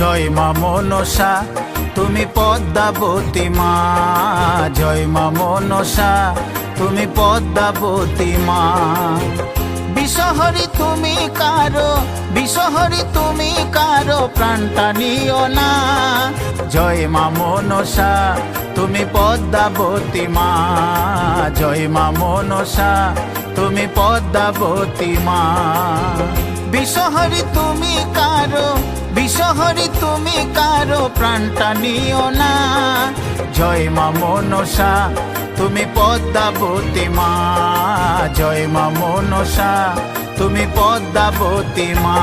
জয় মা মনসা তুমি পদ্মাবতী মা, জয় মা মনসা তুমি পদ্মাবতী মা। বিষহরি তুমি কারো, বিষহরি তুমি কারো প্রাণটা নিও না। জয় মা মনসা তুমি পদ্মাবতী মা, জয় মা মনসা তুমি পদ্মাবতী মা। বিষহরি তুমি কারো, বিষহরি তুমি কারো প্রাণটা নিও না। জয় মা মনসা তুমি পদ্মাবতী মা, জয় মা মনসা তুমি পদ্মাবতী মা।